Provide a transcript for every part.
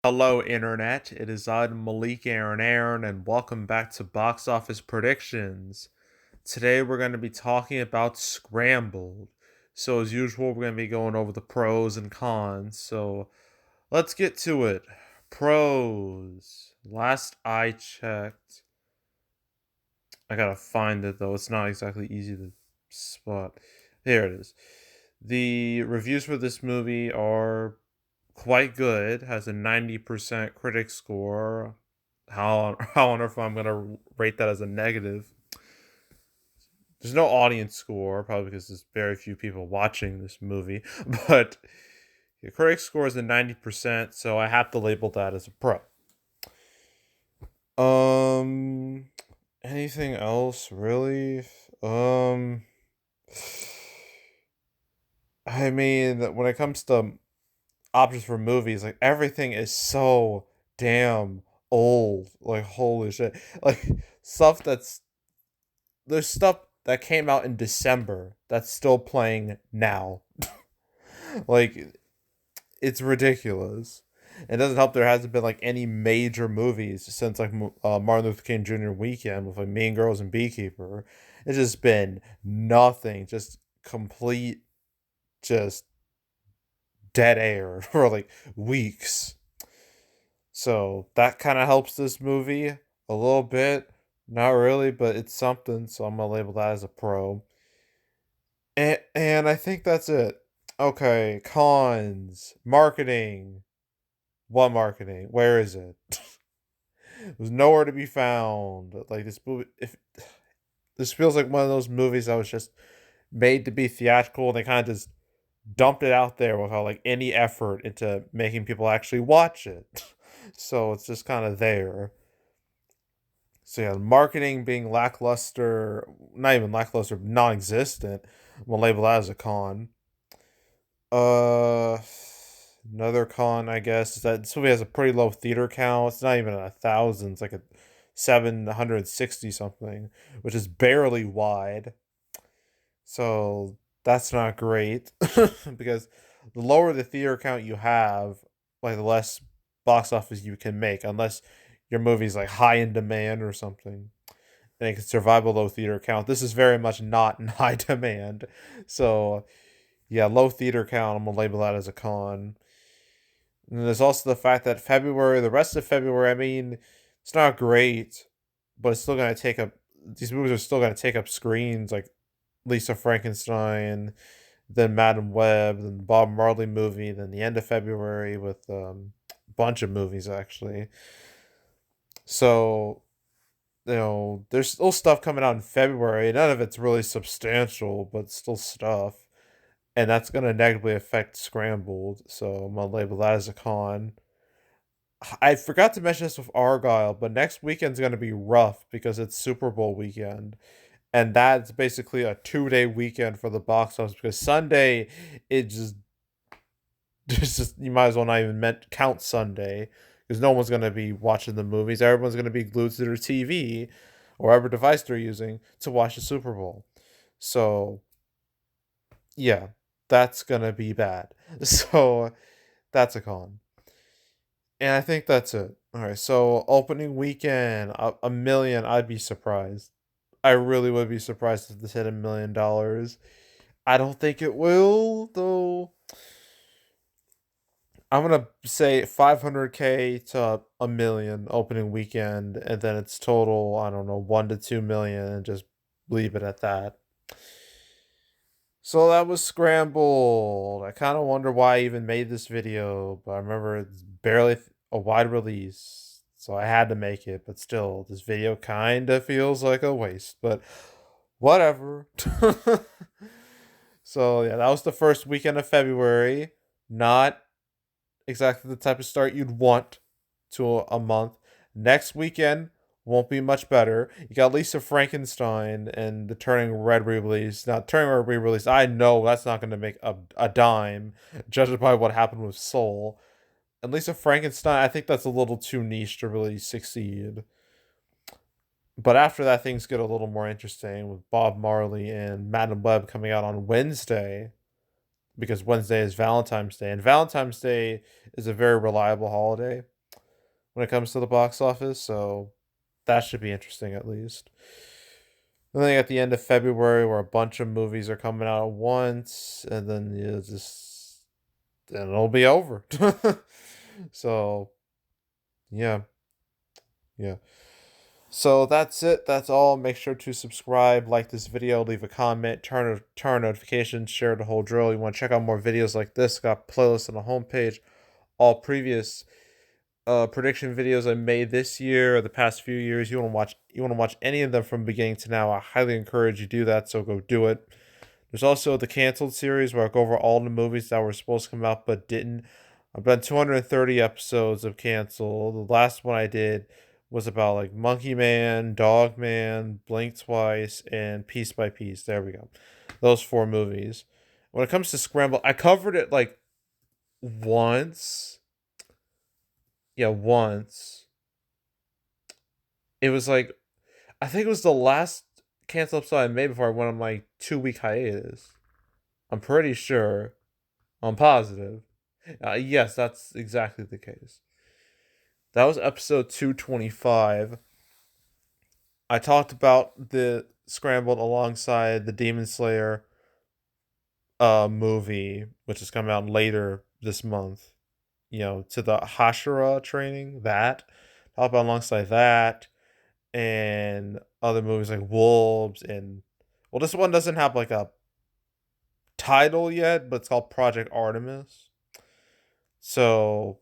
Hello, Internet. It is I, Malik Aaron, and welcome back to Box Office Predictions. Today, we're going to be talking about Scrambled. So, as usual, we're going to be going over the pros and cons. So, let's get to it. Pros. Last I checked, I gotta find it though. It's not exactly easy to spot. Here it is. The reviews for this movie are quite good. Has a 90% critic score. How on earth I'm gonna rate that as a negative? There's no audience score, probably because there's very few people watching this movie. But the critic score is a 90%, so I have to label that as a pro. Um, anything else really? Um, I mean, when it comes to options for movies, like everything is so damn old. Like holy shit. Like stuff that's there's stuff that came out in December that's still playing now. Like it's ridiculous. It doesn't help there hasn't been like any major movies since like Martin Luther King Jr. weekend with like Mean Girls and Beekeeper. It's just been nothing, just complete, just dead air for like weeks. So that kind of helps this movie a little bit. Not really, but it's something. So I'm gonna label that as a pro. And I think that's it. Okay, cons, marketing. What marketing? Where is it? It was nowhere to be found. Like this movie, if this feels like one of those movies that was just made to be theatrical, and they kind of just dumped it out there without like any effort into making people actually watch it. So it's just kind of there. So yeah, marketing being lackluster, not even lackluster, non-existent. We'll label that as a con. Uh, Another con, I guess, is that this movie has a pretty low theater count. It's not even a thousand. It's like a 760 something, which is barely wide. So that's not great because the lower the theater count you have, like the less box office you can make, unless your movie's like high in demand or something. And it can survive a low theater count. This is very much not in high demand. So yeah, low theater count, I'm gonna label that as a con. And there's also the fact that February, the rest of February, I mean, it's not great, but it's still gonna take up these movies are still gonna take up screens like Lisa Frankenstein, then Madam Web, then the Bob Marley movie, then the end of February with a bunch of movies actually. So there's still stuff coming out in February. None of it's really substantial, but still stuff. And that's gonna negatively affect Scrambled, so I'm gonna label that as a con. I forgot to mention this with Argyle, but next weekend's gonna be rough because it's Super Bowl weekend. And that's basically a 2 day weekend for the box office because Sunday it just you might as well not even count Sunday because no one's gonna be watching the movies. Everyone's gonna be glued to their TV or whatever device they're using to watch the Super Bowl. So yeah, that's gonna be bad. So that's a con. And I think that's it. All right, so opening weekend, a million. I'd be surprised. I really would be surprised if this hit $1 million. I don't think it will, though. I'm gonna say 500K to a million opening weekend, and then it's total. I don't know, 1 to 2 million, and just leave it at that. So that was Scrambled. I kind of wonder why I even made this video, but I remember it's barely a wide release, so I had to make it. But still, this video kind of feels like a waste, but whatever. So yeah, that was the first weekend of February. Not exactly the type of start you'd want to a month. Next weekend won't be much better. You got Lisa Frankenstein and the Turning Red re-release. Now, Turning Red re-release, I know that's not going to make a dime, judged by what happened with Soul. And Lisa Frankenstein, I think that's a little too niche to really succeed. But after that, things get a little more interesting with Bob Marley and Madam Web coming out on Wednesday because Wednesday is Valentine's Day, and Valentine's Day is a very reliable holiday. when it comes to the box office, so that should be interesting at least. And then at the end of February, where a bunch of movies are coming out at once, and then then it'll be over. So yeah, yeah. So that's it. That's all. Make sure to subscribe, like this video, leave a comment, turn notifications, share the whole drill. You want to check out more videos like this? Got playlists on the homepage. All previous prediction videos I made this year or the past few years. You want to watch any of them from beginning to now. I highly encourage you to do that. So go do it. There's also the canceled series where I go over all the movies that were supposed to come out but didn't. I've done 230 episodes of Cancel. The last one I did was about like Monkey Man, Dog Man, Blink Twice, and Piece by Piece. There we go. Those four movies. When it comes to Scramble, I covered it like once. Yeah, once. It was like, I think it was the last Cancel episode I made before I went on my 2 week hiatus. I'm pretty sure. I'm positive. Yes, that's exactly the case. That was episode 225. I talked about the Scrambled alongside the Demon Slayer movie, which is coming out later this month. To the Hashira training, that. Talk about alongside that and other movies like Wolves and well, this one doesn't have like a title yet, but it's called Project Artemis. So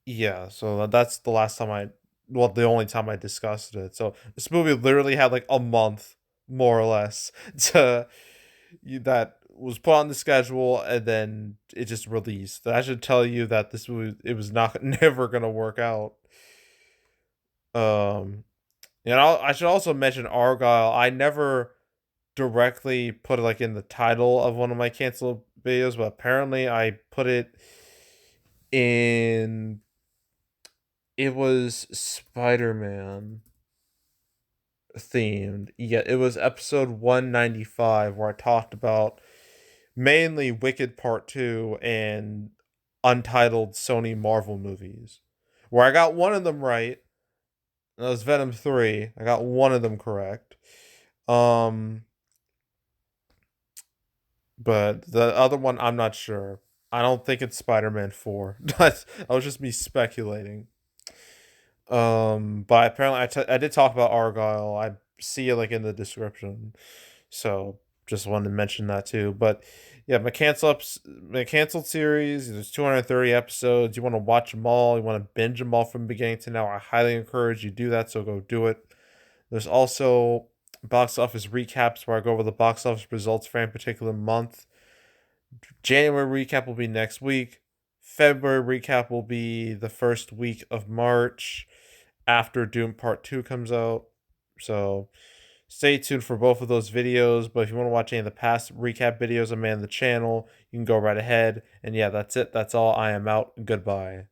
yeah, so that's the last time the only time I discussed it. So this movie literally had like a month, more or less, to that was put on the schedule and then it just released. That should tell you that this movie it was not never gonna work out. Um, I should also mention Argyle. I never directly put it like in the title of one of my canceled videos, but apparently I put it in. It was Spider-Man themed. Yeah, it was episode 195 where I talked about mainly Wicked Part 2 and untitled Sony Marvel movies. Where I got one of them right. That was Venom 3. I got one of them correct. Um but the other one I'm not sure. I don't think it's Spider-Man 4. That was just me speculating. But apparently I did talk about Argyle. I see it like in the description. So just wanted to mention that too. But yeah, my canceled series. There's 230 episodes. You want to watch them all. You want to binge them all from beginning to now. I highly encourage you to do that. So go do it. There's also box office recaps where I go over the box office results for any particular month. January recap will be next week. February recap will be the first week of March after Doom Part 2 comes out. So stay tuned for both of those videos. But if you want to watch any of the past recap videos I made on the channel, you can go right ahead. And yeah, that's it. That's all. I am out. Goodbye.